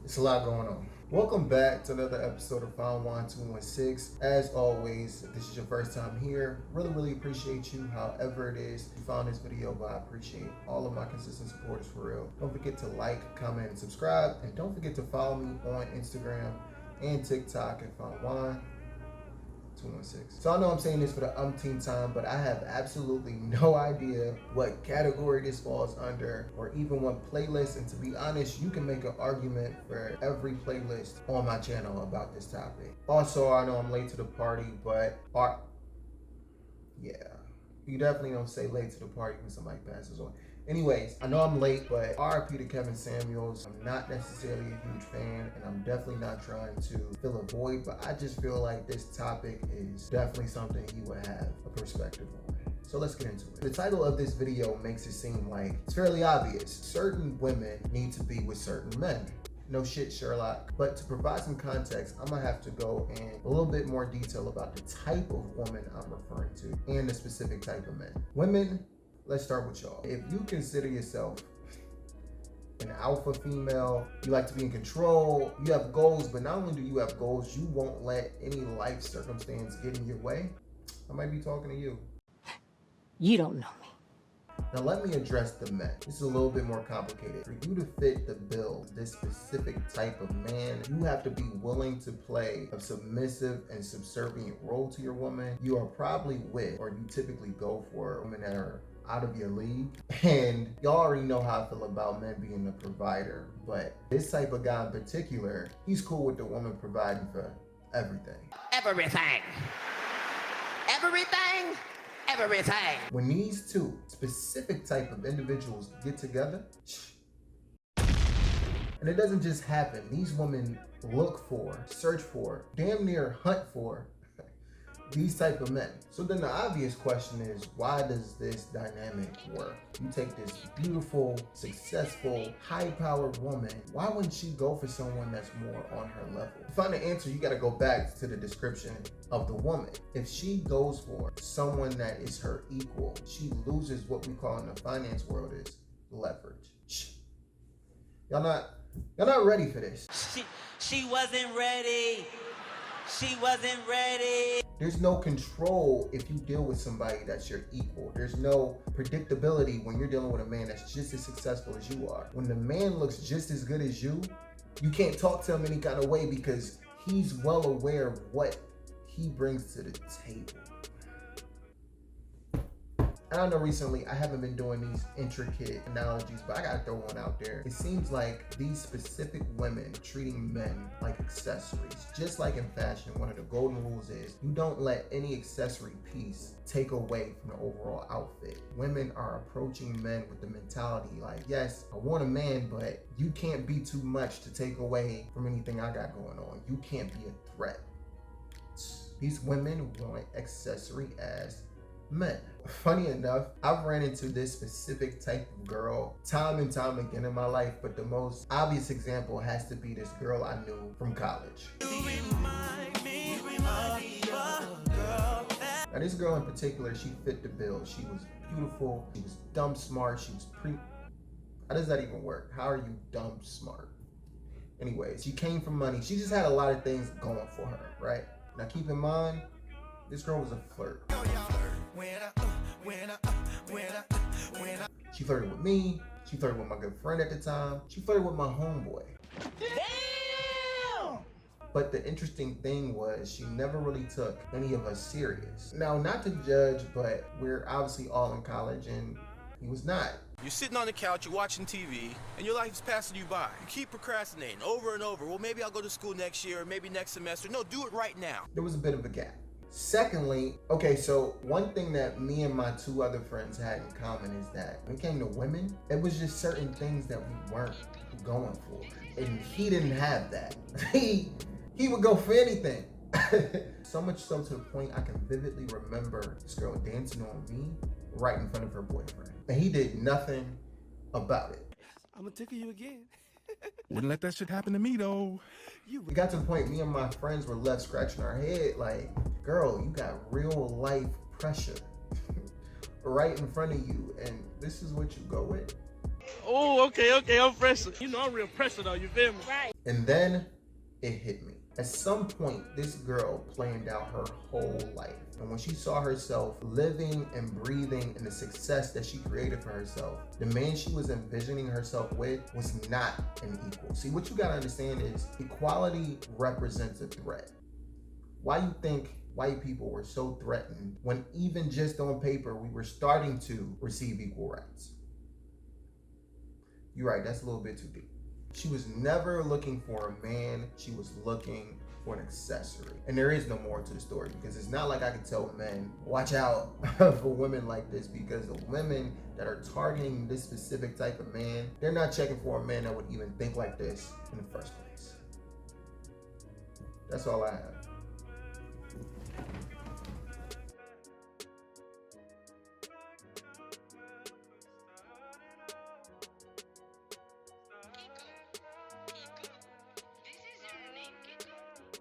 It's a lot going on. Welcome back to another episode of Found Wine 216. As always, if this is your first time here, really appreciate you. However it is you found this video, but I appreciate all of my consistent supporters for real. Don't forget to like, comment, and subscribe. And don't forget to follow me on Instagram and TikTok at Found Wine 216. So I know I'm saying this for the umpteenth time, but I have absolutely no idea what category this falls under or even what playlist. And to be honest, you can make an argument for every playlist on my channel about this topic. Also, I know I'm late to the party, but yeah, you definitely don't say late to the party when somebody passes on. Anyways, I know I'm late, but RIP to Kevin Samuels. I'm not necessarily a huge fan, and I'm definitely not trying to fill a void, but I just feel like this topic is definitely something he would have a perspective on. So let's get into it. The title of this video makes it seem like it's fairly obvious. Certain women need to be with certain men. No shit, Sherlock. But to provide some context, I'm gonna have to go in a little bit more detail about the type of woman I'm referring to and the specific type of men. Women, let's start with y'all. If you consider yourself an alpha female, you like to be in control, you have goals, but not only do you have goals, you won't let any life circumstance get in your way, I might be talking to you. You don't know me. Now let me address the men. This is a little bit more complicated. For you to fit the bill, this specific type of man, you have to be willing to play a submissive and subservient role to your woman. You are probably with, or you typically go for, women that are out of your league. And y'all already know how I feel about men being the provider, but this type of guy in particular, he's cool with the woman providing for everything. Everything. When these two specific type of individuals get together, and it doesn't just happen, these women look for, search for, damn near hunt for these type of men. So then the obvious question is, why does this dynamic work? You take this beautiful, successful, high-powered woman, why wouldn't she go for someone that's more on her level? To find the answer, you gotta go back to the description of the woman. If she goes for someone that is her equal, she loses what we call in the finance world is leverage. Y'all not ready for this. She wasn't ready. She wasn't ready. There's no control if you deal with somebody that's your equal. There's no predictability when you're dealing with a man that's just as successful as you are. When the man looks just as good as you can't talk to him any kind of way because he's well aware of what he brings to the table. And I know recently I haven't been doing these intricate analogies, but I gotta throw one out there. It seems like these specific women treating men like accessories. Just like in fashion, one of the golden rules is you don't let any accessory piece take away from the overall outfit. Women are approaching men with the mentality like, yes, I want a man, but you can't be too much to take away from anything I got going on. You can't be a threat. These women want accessory as men. Funny enough, I've ran into this specific type of girl time and time again in my life, but the most obvious example has to be this girl I knew from college. Now this girl in particular, she fit the bill. She was beautiful, she was dumb smart, she was How does that even work? How are you dumb smart? Anyways, she came from money. She just had a lot of things going for her, right? Now keep in mind, this girl was a flirt. She flirted with me, she flirted with my good friend at the time, she flirted with my homeboy. Damn! But the interesting thing was she never really took any of us serious. Now, not to judge, but we're obviously all in college and he was not. You're sitting on the couch, you're watching TV, and your life is passing you by. You keep procrastinating over and over. Well, maybe I'll go to school next year, or maybe next semester. No, do it right now. There was a bit of a gap. Secondly, okay, so one thing that me and my two other friends had in common is that when it came to women, it was just certain things that we weren't going for. And he didn't have that. He would go for anything. So much so to the point I can vividly remember this girl dancing on me right in front of her boyfriend. And he did nothing about it. I'm gonna tickle you again. Wouldn't let that shit happen to me though. It got to the point me and my friends were left scratching our head like, girl, you got real life pressure right in front of you and this is what you go with? Oh, okay, I'm pressing. You know I'm real pressure though, you feel me? Right. And then it hit me. At some point, this girl planned out her whole life. And when she saw herself living and breathing in the success that she created for herself, the man she was envisioning herself with was not an equal. See, what you gotta understand is equality represents a threat. Why you think white people were so threatened when even just on paper, we were starting to receive equal rights? You're right, that's a little bit too deep. She was never looking for a man, she was looking for an accessory. And there is no more to the story, because it's not like I can tell men, watch out for women like this, because the women that are targeting this specific type of man, they're not checking for a man that would even think like this in the first place. That's all I have.